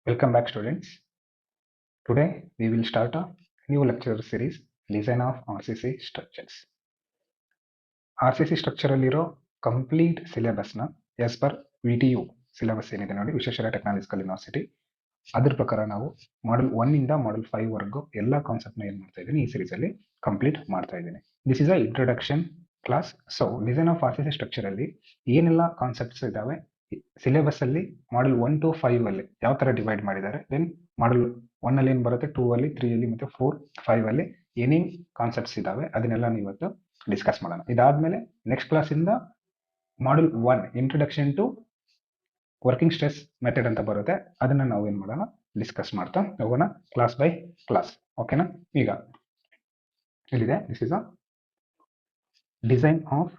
Welcome back, students. Today we will start a new lecture series, Design of RCC Structures. RCC structure ಅಲ್ಲಿರೋ complete ಸಿಲೆಬಸ್ನ as per VTU syllabus ಏನಿದೆ ನೋಡಿ, Visvesvaraya technological university, ಅದ್ರ ಪ್ರಕಾರ ನಾವು ಮಾಡಲ್ 1 ಇಂದ ಮಾಡಲ್ 5 ವರೆಗೂ ಎಲ್ಲ ಕಾನ್ಸೆಪ್ಟ್ನ ಏನು ಮಾಡ್ತಾ ಇದ್ದೀನಿ, ಈ ಸೀರೀಸ್ ಅಲ್ಲಿ ಕಂಪ್ಲೀಟ್ ಮಾಡ್ತಾ ಇದ್ದೀನಿ. This is a introduction class. So design of RCC structure ಅಲ್ಲಿ ಏನೆಲ್ಲ ಕಾನ್ಸೆಪ್ಟ್ಸ್ ಇದಾವೆ, ಸಿಲೆಬಸ್ ಅಲ್ಲಿ ಮಾಡಲ್ 1 to 5 ಅಲ್ಲಿ ಯಾವ ತರ ಡಿವೈಡ್ ಮಾಡಿದ್ದಾರೆ, ದೆನ್ ಮಾಡಲ್ 1 ಅಲ್ಲಿ ಏನು ಬರುತ್ತೆ, 2 ಅಲ್ಲಿ, 3 ಅಲ್ಲಿ ಮತ್ತೆ 4, 5 ಅಲ್ಲಿ ಏನೇನ್ ಕಾನ್ಸೆಪ್ಟ್ಸ್ ಇದಾವೆ ಅದನ್ನೆಲ್ಲ ಇವತ್ತು ಡಿಸ್ಕಸ್ ಮಾಡೋಣ. ಇದಾದ್ಮೇಲೆ ನೆಕ್ಸ್ಟ್ ಕ್ಲಾಸ್ ಇಂದ module 1 introduction to working stress method ಅಂತ ಬರುತ್ತೆ, ಅದನ್ನ ನಾವು ಏನ್ ಮಾಡೋಣ, ಡಿಸ್ಕಸ್ ಮಾಡ್ತಾ ಹೋಗೋಣ ಕ್ಲಾಸ್ ಬೈ ಕ್ಲಾಸ್. ಓಕೆನಾ? ಈಗ ಇಲ್ಲಿದೆ, this is a design of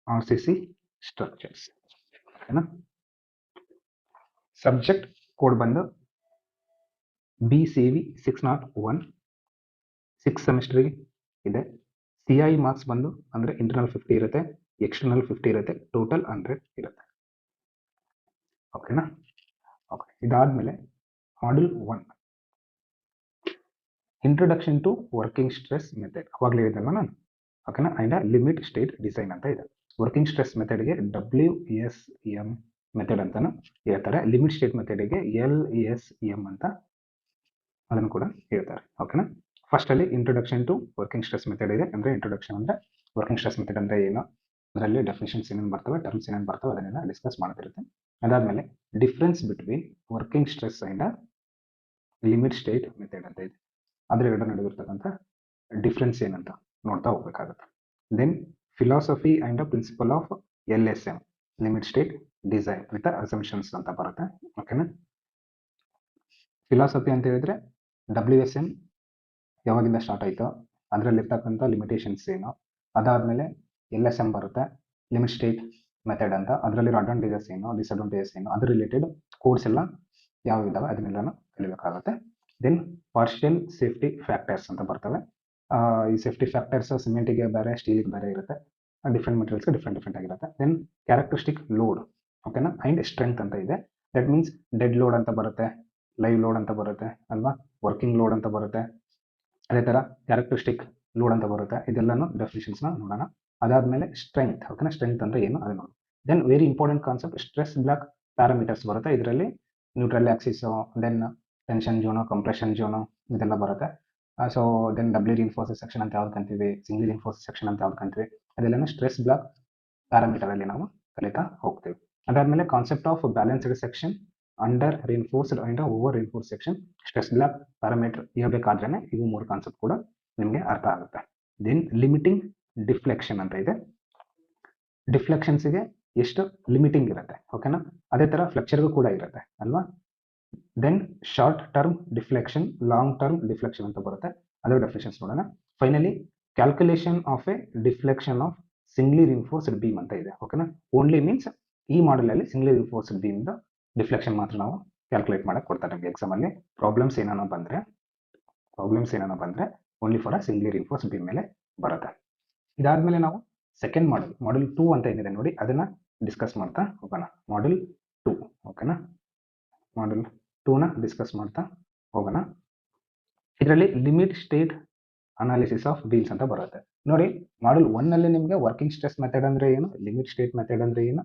RCC structures. ಓಕೆನಾ? ಸಬ್ಜೆಕ್ಟ್ ಕೋಡ್ ಬಂದು BCV 601, 6 ಸೆಮಿಸ್ಟರ್ ಇದೆ. CI ಮಾರ್ಕ್ಸ್ ಬಂದು ಅಂದ್ರೆ ಇಂಟರ್ನಲ್ 50 ಇರುತ್ತೆ, ಎಕ್ಸ್ಟರ್ನಲ್ 50 ಇರುತ್ತೆ, ಟೋಟಲ್ 100 ಇರುತ್ತೆ. ಓಕೆನಾ? ಓಕೆ, ಇದಾದ್ಮೇಲೆ module 1 introduction to working stress method, ಅವಾಗಲೇ ಹೇಳಿದಲ್ಲ ನಾನು. ಓಕೆನಾ? ಅಂಡ್ ಲಿಮಿಟ್ ಸ್ಟೇಟ್ ಡಿಸೈನ್ ಅಂತ ಇದೆ. ವರ್ಕಿಂಗ್ ಸ್ಟ್ರೆಸ್ ಮೆಥಡ್ಗೆ WSM ಮೆಥಡ್ ಅಂತಾನು ಹೇಳ್ತಾರೆ, ಲಿಮಿಟ್ ಸ್ಟೇಟ್ ಮೆಥಡ್ಗೆ LSM ಅಂತ ಅದನ್ನು ಕೂಡ ಹೇಳ್ತಾರೆ. ಓಕೆನಾ? ಫಸ್ಟ್ ಅಲ್ಲಿ introduction to working stress method ಇದೆ. ಅಂದ್ರೆ ಇಂಟ್ರೊಡಕ್ಷನ್ ಅಂದ್ರೆ ವರ್ಕಿಂಗ್ ಸ್ಟ್ರೆಸ್ ಮೆಥಡ್ ಅಂದ್ರೆ ಏನು, ಅದರಲ್ಲಿ ಡೆಫಿನಿಷನ್ಸ್ ಏನೇನು ಬರ್ತವೆ, ಟರ್ಮ್ಸ್ ಏನೇನು ಬರ್ತವೆ, ಅದನ್ನೆಲ್ಲ ಡಿಸ್ಕಸ್ ಮಾಡ್ತಿರುತ್ತೆ. ಅದಾದ್ಮೇಲೆ difference between working stress and limit state method ಅಂತ ಇದೆ. ಅದ್ರ ಎರಡು ನಡುವಿರ್ತಕ್ಕಂಥ ಡಿಫ್ರೆನ್ಸ್ ಏನಂತ ನೋಡ್ತಾ ಹೋಗ್ಬೇಕಾಗುತ್ತೆ. Then philosophy and principle of LSM, limit state design with assumptions ಅಂತ ಬರುತ್ತೆ. ಓಕೆನಾ? ಫಿಲಾಸಫಿ ಅಂತ ಹೇಳಿದ್ರೆ WSM ಯಾವಾಗಿಂದ ಸ್ಟಾರ್ಟ್ ಆಯ್ತು, ಅದರಲ್ಲಿರ್ತಕ್ಕಂಥ ಲಿಮಿಟೇಷನ್ಸ್ ಏನು, ಅದಾದ್ಮೇಲೆ LSM ಬರುತ್ತೆ, ಲಿಮಿಟ್ ಸ್ಟೇಟ್ ಮೆಥಡ್ ಅಂತ, ಅದರಲ್ಲಿರೋ ಅಡ್ವಾಂಟೇಜಸ್ ಏನು, ಡಿಸ್ಅಡ್ವಾಂಟೇಜಸ್ ಏನು, ಅದ್ರ ರಿಲೇಟೆಡ್ ಕೋಡ್ಸ್ ಎಲ್ಲ ಯಾವ ಇದಾವೆ ಅದನ್ನೆಲ್ಲ ಕಲಿಬೇಕಾಗುತ್ತೆ. ದೆನ್ ಪಾರ್ಷಿಯಲ್ ಸೇಫ್ಟಿ ಫ್ಯಾಕ್ಟರ್ಸ್ ಅಂತ ಬರ್ತವೆ. ಈ ಸೇಫ್ಟಿ ಫ್ಯಾಕ್ಟರ್ಸ್ ಸಿಮೆಂಟಿಗೆ ಬೇರೆ, ಸ್ಟೀಲ್ಗೆ ಬೇರೆ ಇರುತ್ತೆ, ಡಿಫ್ರೆಂಟ್ ಮೆಟೀರಿಯಲ್ಸ್ಗೆ ಡಿಫ್ರೆಂಟ್ ಆಗಿರುತ್ತೆ. ದೆನ್ ಕ್ಯಾರೆಕ್ಟರಿಸ್ಟಿಕ್ ಲೋಡ್, ಓಕೆನಾ, ಅಂಡ್ ಸ್ಟ್ರೆಂತ್ ಅಂತ ಇದೆ. ದಟ್ ಮೀನ್ಸ್ ಡೆಡ್ ಲೋಡ್ ಅಂತ ಬರುತ್ತೆ, ಲೈವ್ ಲೋಡ್ ಅಂತ ಬರುತ್ತೆ ಅಲ್ವಾ, ವರ್ಕಿಂಗ್ ಲೋಡ್ ಅಂತ ಬರುತ್ತೆ, ಅದೇ ತರ ಕ್ಯಾರೆಕ್ಟರಿಸ್ಟಿಕ್ ಲೋಡ್ ಅಂತ ಬರುತ್ತೆ. ಇದೆಲ್ಲಾನು ಡೆಫಿನಿಷನ್ಸ್ ನೋಡೋಣ. ಅದಾದ್ಮೇಲೆ ಸ್ಟ್ರೆಂತ್, ಓಕೆನಾ, ಸ್ಟ್ರೆಂತ್ ಅಂದ್ರೆ ಏನು ಅದು ನೋಡಿ. Then very important concept stress block parameters ಬರುತ್ತೆ. ಇದರಲ್ಲಿ neutral axis, then tension zone, compression zone ಇದೆಲ್ಲ ಬರುತ್ತೆ. So then doubly reinforced section ಅಂತ ಯಾವ್ದು ಕಂತೀವಿ, ಸಿಂಗ್ಲಿ ರಿಇನ್ಫೋರ್ಸ್ ಸೆಕ್ಷನ್ ಅಂತ ಯಾವ್ದು ಕಂತೀವಿ, ಅದೆಲ್ಲ ಸ್ಟ್ರೆಸ್ ಬ್ಲಾಕ್ ಪ್ಯಾರಾಮೀಟರ್ ಅಲ್ಲಿ ನಾವು ಕಲಿತಾ ಹೋಗ್ತೀವಿ. ಅದಾದ್ಮೇಲೆ concept of balanced section, under reinforced and over reinforce section, stress block parameter ಇರಬೇಕಾದ್ರೆ ಇವು ಮೂರು ಕಾನ್ಸೆಪ್ಟ್ ಕೂಡ ನಿಮಗೆ ಅರ್ಥ ಆಗುತ್ತೆ. ದೆನ್ ಲಿಮಿಟಿಂಗ್ ಡಿಫ್ಲೆಕ್ಷನ್ ಅಂತ ಇದೆ, ಡಿಫ್ಲೆಕ್ಷನ್ಸ್ಗೆ ಎಷ್ಟು ಲಿಮಿಟಿಂಗ್ ಇರುತ್ತೆ, ಓಕೆನಾ, ಅದೇ ತರ ಫ್ಲೆಕ್ಚರ್ಗೂ ಕೂಡ ಇರುತ್ತೆ ಅಲ್ವಾ. Then short term deflection, long term deflection ಅಂತ ಬರುತ್ತೆ, ಅದರ ಡೆಫಿನೇಷನ್ಸ್ ನೋಡೋಣ. Finally calculation of a deflection of singly reinforced beam ಅಂತ ಇದೆ. ಓಕೆನಾ? ಓನ್ಲಿ ಮೀನ್ಸ್ ಈ ಮಾಡೆಲ್ ಅಲ್ಲಿ ಸಿಂಗ್ಲಿ ರಿಇನ್ಫೋರ್ಸ್ಡ್ ಬೀಮ್ ಡಿಫ್ಲೆಕ್ಷನ್ ಮಾತ್ರ ನಾವು ಕ್ಯಾಲ್ಕುಲೇಟ್ ಮಾಡಕ್ ಕೊಡ್ತಾರೆ ನಮಗೆ ಎಕ್ಸಾಮ್ ಅಲ್ಲಿ. ಪ್ರಾಬ್ಲಮ್ಸ್ ಏನಾನ ಬಂದ್ರೆ only for a ಸಿಂಗ್ಲಿ reinforced beam ಮೇಲೆ ಬರುತ್ತೆ. ಇದಾದ್ಮೇಲೆ ನಾವು ಸೆಕೆಂಡ್ ಮಾಡಲ್ 2 ಅಂತ ಏನಿದೆ ನೋಡಿ, ಅದನ್ನ ಡಿಸ್ಕಸ್ ಮಾಡ್ತಾ ಹೋಗೋಣ. ಮಾಡಲ್ 2, ಓಕೆನಾ, ಮಾಡಲ್ 2 ನ ಡಿಸ್ಕಸ್ ಮಾಡ್ತಾ ಹೋಗೋಣ. ಇದರಲ್ಲಿ limit state analysis of beans ಅಂತ ಬರುತ್ತೆ ನೋಡಿ. ಮಾಡಲ್ 1 ಅಲ್ಲಿ ನಿಮಗೆ ವರ್ಕಿಂಗ್ ಸ್ಟ್ರೆಸ್ ಮೆಥಡ್ ಅಂದ್ರೆ ಏನು, ಲಿಮಿಟ್ ಸ್ಟೇಟ್ ಮೆಥಡ್ ಅಂದ್ರೆ ಏನು,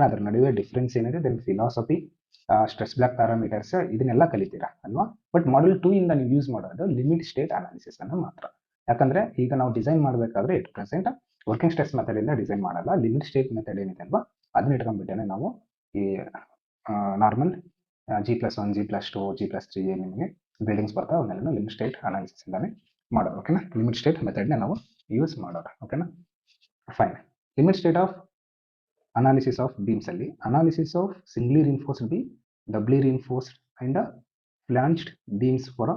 ಅದರ ನಡುವೆ ಡಿಫ್ರೆನ್ಸ್ ಏನಿದೆ, then philosophy, stress block parameters ಇದನ್ನೆಲ್ಲ ಕಲಿತೀರಾ ಅಲ್ವಾ. ಬಟ್ ಮಾಡಲ್ 2 ಇಂದ ನೀವು ಯೂಸ್ ಮಾಡೋದು ಲಿಮಿಟ್ ಸ್ಟೇಟ್ ಅನಾಲಿಸಿಸ್ ಅನ್ನು ಮಾತ್ರ. ಯಾಕಂದ್ರೆ ಈಗ ನಾವು ಡಿಸೈನ್ ಮಾಡಬೇಕಾದ್ರೆ it present working stress method ಇಂದ ಡಿಸೈನ್ ಮಾಡಲ್ಲ, ಲಿಮಿಟ್ ಸ್ಟೇಟ್ ಮೆಥಡ್ ಏನಿದೆ ಅಲ್ವಾ ಅದನ್ನ ಇಟ್ಕೊಂಡ್ಬಿಟ್ಟೇನೆ ನಾವು ಈ ನಾರ್ಮಲ್ G+1, G+2, G+3 ನಿಮಗೆ ಬಿಲ್ಡಿಂಗ್ಸ್ ಬರ್ತಾವೆ ಅವನ್ನೆಲ್ಲ ಲಿಮಿಟ್ ಸ್ಟೇಟ್ ಅನಾಲಿಸಿಸ್ ಇಂದಾನೆ ಮಾಡೋದು. ಓಕೆನಾ? ಲಿಮಿಟ್ ಸ್ಟೇಟ್ ಮೆಥಡ್ನ ನಾವು ಯೂಸ್ ಮಾಡೋದು. ಓಕೆನಾ? Fine. Limit state of analysis of beams ಅಲ್ಲಿ analysis of singly reinforced beam, doubly reinforced and flanged beams for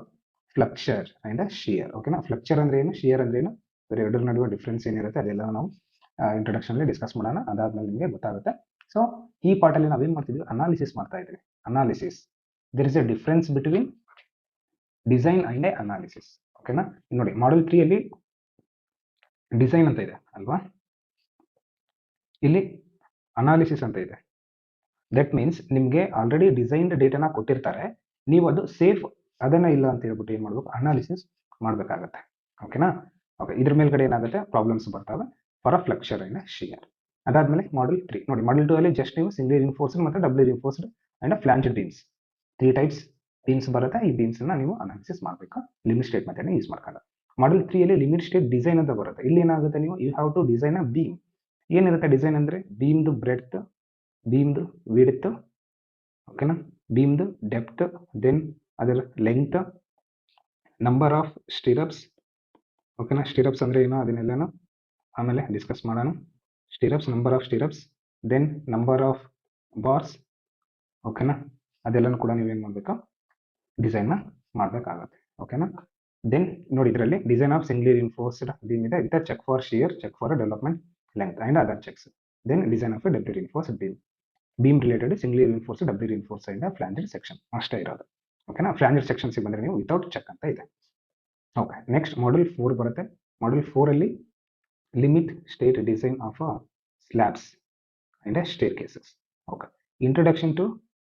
flexure and shear. ಓಕೆನಾ? ಫ್ಲೆಕ್ಚರ್ ಅಂದ್ರೆ ಏನು, ಶಿಯರ್ ಅಂದ್ರೆ ಏನು, ಎರಡರ ನಡುವೆ ಡಿಫ್ರೆನ್ಸ್ ಏನಿರುತ್ತೆ ಅದೆಲ್ಲ ನಾವು ಇಂಟ್ರೊಡಕ್ಷನ್ ಅಲ್ಲಿ ಡಿಸ್ಕಸ್ ಮಾಡೋಣ. ಅದಾದ್ಮೇಲೆ ನಿಮಗೆ ಗೊತ್ತಾಗುತ್ತೆ. ಸೊ ಈ ಪಾರ್ಟ್ ಅಲ್ಲಿ ನಾವೇನ್ ಮಾಡ್ತಿದ್ವಿ, ಅನಾಲಿಸಿಸ್ ಮಾಡ್ತಾ ಇದ್ವಿ. Analysis, there is a difference between design and analysis. ಓಕೆನಾ? ನೋಡಿ ಮಾಡಲ್ 3 ಅಲ್ಲಿ ಡಿಸೈನ್ ಅಂತ ಇದೆ ಅಲ್ವಾ, ಇಲ್ಲಿ ಅನಾಲಿಸಿಸ್ ಅಂತ ಇದೆ. ದಟ್ ಮೀನ್ಸ್ ನಿಮ್ಗೆ ಆಲ್ರೆಡಿ ಡಿಸೈನ್ಡ್ ಡೇಟಾನ ಕೊಟ್ಟಿರ್ತಾರೆ, ನೀವು ಅದು ಸೇಫ್ ಅದನ್ನ ಇಲ್ಲ ಅಂತ ಹೇಳ್ಬಿಟ್ಟು ಏನು ಮಾಡಬೇಕು, ಅನಾಲಿಸಿಸ್ ಮಾಡಬೇಕಾಗತ್ತೆ. ಓಕೆನಾ? ಓಕೆ, ಇದ್ರ ಮೇಲ್ಗಡೆ ಏನಾಗುತ್ತೆ, ಪ್ರಾಬ್ಲಮ್ಸ್ ಬರ್ತವೆ ಫಾರ್ ಅ ಫ್ಲೆಕ್ಚರ್ ಅಂಡ್ ಶಿಯರ್. ಅದಾದ್ಮೇಲೆ ಮಾಡಲ್ 3 ನೋಡಿ, ಮಾಡಲ್ 2 ಅಲ್ಲಿ ಜಸ್ಟ್ ನೀವು ಸಿಂಗಲ್ ರಿಇನ್ಫೋರ್ಸ್ಡ್ ಮತ್ತು double reinforced and flanged beams 3 types beams ಬರುತ್ತೆ. ಈ ಬೀಮ್ಸ್ ಅನ್ನ ನೀವು ಅನಾಲಿಸಿಸ್ ಮಾಡಬೇಕು ಲಿಮಿಟ್ ಸ್ಟೇಟ್ ಮೆಥಡ್ ಯೂಸ್ ಮಾಡ್ಕೊಂಡು. ಮಾಡಲ್ 3 ಅಲ್ಲಿ ಲಿಮಿಟ್ ಸ್ಟೇಟ್ ಡಿಸೈನ್ ಅಂತ ಬರುತ್ತೆ. ಇಲ್ಲಿ ಏನಾಗುತ್ತೆ, ನೀವು you have to design a beam. ಏನಿರುತ್ತೆ ಡಿಸೈನ್ ಅಂದ್ರೆ, ಬೀಮ್ದು ಬ್ರೆಡ್ತ್, ಬೀಮ್ದು ವಿಡ್ತ್, ಓಕೆನಾ, ಬೀಮ್ದು ಡೆಪ್ತ್, ದೆನ್ ಅದರ ಲೆಂತ್, ನಂಬರ್ ಆಫ್ ಸ್ಟಿರಪ್ಸ್, ಓಕೆನಾ, ಸ್ಟಿರಪ್ಸ್ ಅಂದ್ರೆ ಏನು ಅದನ್ನೆಲ್ಲನೂ ಆಮೇಲೆ ಡಿಸ್ಕಸ್ ಮಾಡೋಣ. Stirrups, number of stirrups, then number of bars, ಓಕೆನಾ, ಅದೆಲ್ಲನೂ ಕೂಡ ನೀವೇನು ಮಾಡಬೇಕು, ಡಿಸೈನ್ ಮಾಡಬೇಕಾಗುತ್ತೆ. ಓಕೆನಾ? ದೆನ್ ನೋಡಿ, ಇದರಲ್ಲಿ design of singly reinforced beam ಇದೆ with check for shear, check for development length and other checks. Then design of doubly reinforced beam, beam related singly reinforced, doubly reinforced and flanged section ಅಷ್ಟೇ ಇರೋದು. ಓಕೆನಾ? ಫ್ಲಾಂಜೆಡ್ sections ಬಂದ್ರೆ ನೀವು without check ಅಂತ ಇದೆ. Okay, next ಮಾಡಲ್ 4 ಬರುತ್ತೆ. Module 4 ಅಲ್ಲಿ limit state design of slabs and staircases. Okay, introduction to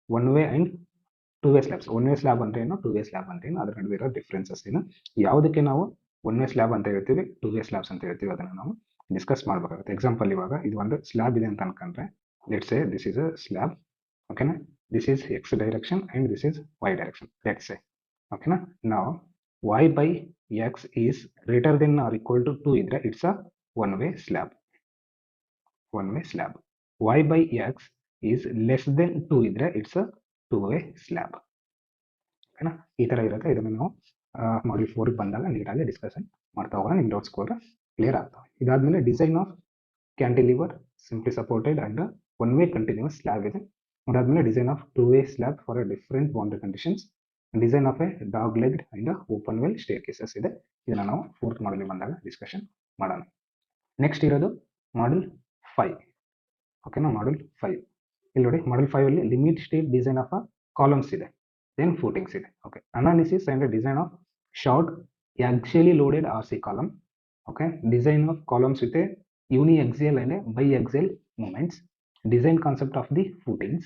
one way and two way slabs. One way slab ಅಂದ್ರೆ ಏನು, ಟೂ ವೇ ಸ್ಲ್ಯಾಬ್ ಅಂದ್ರೆ ಏನು, ಅದ್ರ ನಡುವೆ ಇರೋ ಡಿಫ್ರೆನ್ಸಸ್ ಏನು, ಯಾವುದಕ್ಕೆ ನಾವು ಒನ್ ವೇ ಸ್ಲ್ಯಾಬ್ ಅಂತ ಹೇಳ್ತೀವಿ, ಟೂ ವೇ ಸ್ಲ್ಯಾಬ್ಸ್ ಅಂತ ಹೇಳ್ತೀವಿ, ಅದನ್ನ ನಾವು ಡಿಸ್ಕಸ್ ಮಾಡಬೇಕಾಗುತ್ತೆ. ಎಕ್ಸಾಂಪಲ್, ಇವಾಗ ಇದು ಒಂದು ಸ್ಲ್ಯಾಬ್ ಇದೆ ಅಂತ ಅನ್ಕೊಂಡ್ರೆ, let's say this is a slab. ಓಕೆನಾ? This is X direction and this is Y direction, let's say. ಓಕೆನಾ? ನಾವು y by x is greater than or equal to 2 ಇದ್ರೆ it's a one way slab. One way slab. y by x is less than 2 ಇದ್ರೆ it's a two way slab. ಓಕೆನಾ? ಈ ತರ ಇರುತ್ತೆ. ಇದನ್ನು ನಾವು ಮಾಡಲ್ 4 ಬಂದಾಗ ನೀಟಾಗಿ ಡಿಸ್ಕಷನ್ ಮಾಡ್ತಾ ಹೋಗೋಣ, ನಿಮ್ಮ ಡೌಟ್ಸ್ ಕೂಡ ಕ್ಲಿಯರ್ ಆಗ್ತವೆ. ಇದಾದ್ಮೇಲೆ design of cantilever, simply supported and one way continuous slab ಇದೆ. ಅದಾದ್ಮೇಲೆ design of two way slab for different boundary conditions, design of a dog leg and open well staircases ಇದೆ. ಇದನ್ನ ನಾವು 4th ಮಾಡಲ್ ಬಂದಾಗ discussion ಮಾಡೋಣ. Next ಇರೋದು ಮಾಡಲ್ 5. ಓಕೆನಾ? ಮಾಡಲ್ 5 ಇಲ್ಲಿ ನೋಡಿ, ಮಾಡಲ್ 5 ಅಲ್ಲಿ limit state design of columns ಇದೆ, ದೆನ್ ಫೂಟಿಂಗ್ಸ್ ಇದೆ. Okay, analysis and design of short axially loaded RC column. Okay, design of columns with a uni-axial and a bi-axial moments, design concept of the footings,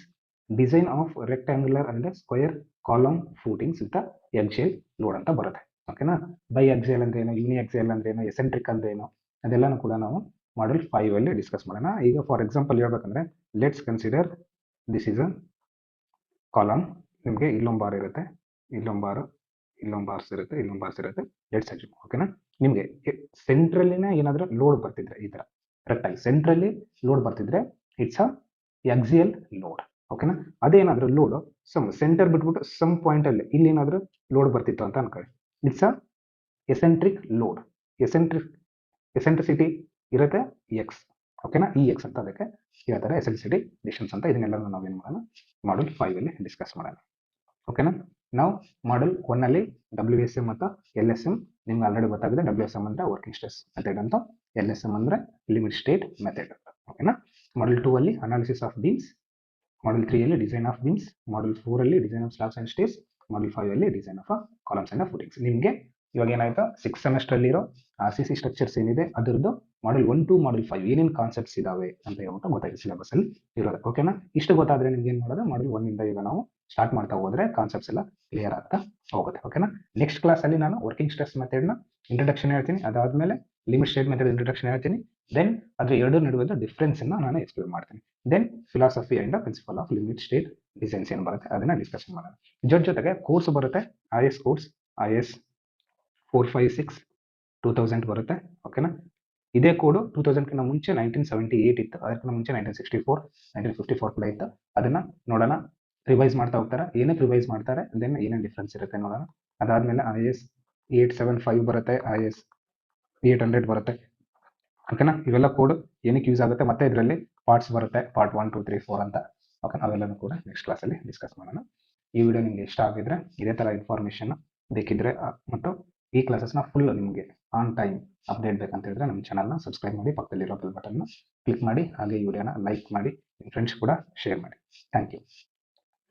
design of rectangular and a square column footings with a axial load ಅಂತ ಬರುತ್ತೆ. ಓಕೆನಾ? ಬೈ-axial ಅಂದ್ರೆ ಏನು, ಯೂನಿ-axial ಅಂದ್ರೆ ಏನು, ಎಸೆಂಟ್ರಿಕ್ ಅಂದ್ರೆ ಏನು, ಅದೆಲ್ಲನೂ ಕೂಡ ನಾವು ಮಾಡಲ್ 5 ಅಲ್ಲಿ ಡಿಸ್ಕಸ್ ಮಾಡೋಣ. ಈಗ ಫಾರ್ ಎಕ್ಸಾಂಪಲ್ ಹೇಳ್ಬೇಕಂದ್ರೆ, let's consider this is a column. ನಿಮಗೆ ಇಲ್ಲೊಂದು ಬಾರ್ ಇರುತ್ತೆ, ಇಲ್ಲೊಂದು ಬಾರ್ಸ್ ಇರುತ್ತೆ, ಇಲ್ಲೊಂದು ಬಾರ್ಸ್ ಇರುತ್ತೆ, ಲೆಟ್ಸ್ ಅಸ್ಯೂಮ್. ಓಕೆನಾ? ನಿಮಗೆ ಸೆಂಟ್ರಲ್ಲಿನ ಏನಾದರೂ ಲೋಡ್ ಬರ್ತಿದ್ರೆ, ಈ ತರ ಕರೆಕ್ಟಾಗಿ ಸೆಂಟ್ರಲ್ಲಿ ಲೋಡ್ ಬರ್ತಿದ್ರೆ ಇಟ್ಸ್ ಅ ಆಕ್ಸಿಯಲ್ ಲೋಡ್. ಓಕೆನಾ? ಅದೇನಾದ್ರೂ ಲೋಡ್ ಸೆಂಟರ್ ಬಿಟ್ಬಿಟ್ಟು ಸಮ್ ಪಾಯಿಂಟ್ ಅಲ್ಲಿ ಇಲ್ಲಿ ಏನಾದ್ರೂ ಲೋಡ್ ಬರ್ತಿತ್ತು ಅಂತ ಅನ್ಕೊಳ್ಳಿ, ಇಟ್ಸ್ ಅ ಎಸೆಂಟ್ರಿಕ್ ಲೋಡ್. ಎಸೆಂಟ್ರಿಸಿಟಿ ಇರುತ್ತೆ ಎಕ್ಸ್. ಓಕೆನಾ? ಈ ಎಕ್ಸ್ ಅಂತ ಅದಕ್ಕೆ ಹೇಳ್ತಾರೆ, ಎಸೆಂಟ್ರಿಸಿಟಿ ಡಿಸ್ಟೆನ್ಸ್ ಅಂತ. ಇದನ್ನೆಲ್ಲ ನಾವೇನು ಮಾಡೋಣ, ಮಾಡಲ್ 5 ಅಲ್ಲಿ ಡಿಸ್ಕಸ್ ಮಾಡೋಣ. ಓಕೆನಾ? ನಾವು ಮಾಡಲ್ 1 ಅಲ್ಲಿ WSM ಮತ್ತು LSM ನಿಮ್ಗೆ ಆಲ್ರೆಡಿ ಗೊತ್ತಾಗಿದೆ. WSM ಅಂದ್ರೆ ವರ್ಕಿಂಗ್ ಸ್ಟ್ರೆಸ್ ಮೆಥಡ್ ಅಂತ, LSM ಅಂದ್ರೆ ಲಿಮಿಟ್ ಸ್ಟೇಟ್ ಮೆಥಡ್. ಓಕೆನಾ? ಮಾಡಲ್ 2 ಅಲ್ಲಿ ಅನಾಲಿಸಿಸ್ ಆಫ್ ಬೀಮ್ಸ್, ಮಾಡಲ್ 3 ಅಲ್ಲಿ ಡಿಸೈನ್ ಆಫ್ ಬೀಮ್ಸ್, ಮಾಡಲ್ 4 ಅಲ್ಲಿ design of slabs and stairs, module 5 ಅಲ್ಲಿ design of columns and footings. ನಿಮಗೆ ಇವಾಗ ಏನಾಯ್ತು, 6th ಸೆಮೆಸ್ಟರ್ ಅಲ್ಲಿರೋ RCC ಸ್ಟ್ರಕ್ಚರ್ಸ್ ಏನಿದೆ ಅದರದ್ದು ಮಾಡಲ್ 1 to ಮಾಡಲ್ 5 ಏನೇನು ಕಾನ್ಸೆಪ್ಟ್ಸ್ ಇದಾವೆ ಅಂತ ಹೇಳ್ಬಿಟ್ಟು ಗೊತ್ತಾಗಿದೆ ಸಿಲೆಬಸ್ ಅಲ್ಲಿ ಇರೋದು. ಓಕೆನಾ? ಇಷ್ಟು ಗೊತ್ತಾದ್ರೆ ನಿಮ್ಗೆ ಏನ್ ಮಾಡೋದು, ಮಾಡಲ್ 1 ಇಂದ ಈಗ ನಾವು ಸ್ಟಾರ್ಟ್ ಮಾಡ್ತಾ ಹೋದ್ರೆ ಕಾನ್ಸೆಪ್ಟ್ಸ್ ಎಲ್ಲ ಕ್ಲಿಯರ್ ಆಗ್ತಾ ಹೋಗುತ್ತೆ. ಓಕೆನಾ? ನೆಕ್ಸ್ಟ್ ಕ್ಲಾಸ್ ಅಲ್ಲಿ ನಾನು ವರ್ಕಿಂಗ್ ಸ್ಟ್ರೆಸ್ ಮೆಥಡ್ ನ ಇಂಟ್ರಡಕ್ಷನ್ ಹೇಳ್ತೀನಿ, ಅದಾದ್ಮೇಲೆ ಲಿಮಿಟ್ ಸ್ಟೇಟ್ ಮೆಥಡ್ ಇಂಟ್ರಡಕ್ಷನ್ ಹೇಳ್ತೀನಿ, ದೆನ್ ಅದ್ರ ಎರಡು ನಡುವೆ ಡಿಫ್ರೆನ್ಸ್ ಅನ್ನ ನಾನು ಎಕ್ಸ್ಪ್ಲೇನ್ ಮಾಡ್ತೀನಿ, then philosophy and principle of limit state designs ಏನ್ ಬರುತ್ತೆ ಅದನ್ನ ಡಿಸ್ಕಷನ್ ಮಾಡೋಣ. ಜೊತೆಗೆ ಕೋರ್ಸ್ ಬರುತ್ತೆ, IS ಕೋರ್ಸ್, IS 456 2000 ಬರುತ್ತೆ. ಓಕೆನಾ? ಇದೇ ಕೋಡ್ 2000 ಮುಂಚೆ 1978 ಇತ್ತು, ಅದಕ್ಕಿಂತ ಮುಂಚೆ 1964 1954 ಕೂಡ ಇತ್ತು. ಅದನ್ನ ನೋಡೋಣ, ರಿವೈಸ್ ಮಾಡ್ತಾ ಹೋಗ್ತಾರೆ, ಏನಕ್ಕೆ ರಿವೈಸ್ ಮಾಡ್ತಾರೆ, ದೆನ್ ಏನೇನು ಡಿಫ್ರೆನ್ಸ್ ಇರುತ್ತೆ ನೋಡೋಣ. ಅದಾದ್ಮೇಲೆ IS 875 ಬರುತ್ತೆ, IS 800 ಬರುತ್ತೆ. ಓಕೆನಾ? ಇವೆಲ್ಲ ಕೋಡ್ ಏನಕ್ಕೆ ಯೂಸ್ ಆಗುತ್ತೆ, ಮತ್ತೆ ಇದರಲ್ಲಿ ಪಾರ್ಟ್ಸ್ ಬರುತ್ತೆ, ಪಾರ್ಟ್ 1 2 3 4 ಅಂತ. ಓಕೆ, ಅವೆಲ್ಲನೂ ಕೂಡ ನೆಕ್ಸ್ಟ್ ಕ್ಲಾಸಲ್ಲಿ ಡಿಸ್ಕಸ್ ಮಾಡೋಣ. ಈ ವಿಡಿಯೋ ನಿಮ್ಗೆ ಇಷ್ಟ ಆಗಿದ್ರೆ, ಇದೇ ತರ ಇನ್ಫಾರ್ಮೇಶನ್ ಬೇಕಿದ್ರೆ ಮತ್ತು ಈ ಕ್ಲಾಸಸ್ನ ಫುಲ್ ನಿಮಗೆ ಆನ್ ಟೈಮ್ ಅಪ್ಡೇಟ್ ಬೇಕಂತ ಹೇಳಿದ್ರೆ ನಮ್ಮ ಚಾನಲ್ನ ಸಬ್ಸ್ಕ್ರೈಬ್ ಮಾಡಿ, ಪಕ್ಕದಲ್ಲಿರೋ ಬೆಲ್ ಬಟನ್ನ ಕ್ಲಿಕ್ ಮಾಡಿ, ಹಾಗೆ ಈ ವಿಡಿಯೋನ ಲೈಕ್ ಮಾಡಿ, ನಿಮ್ಮ ಫ್ರೆಂಡ್ಸ್ ಕೂಡ ಶೇರ್ ಮಾಡಿ. Thank you.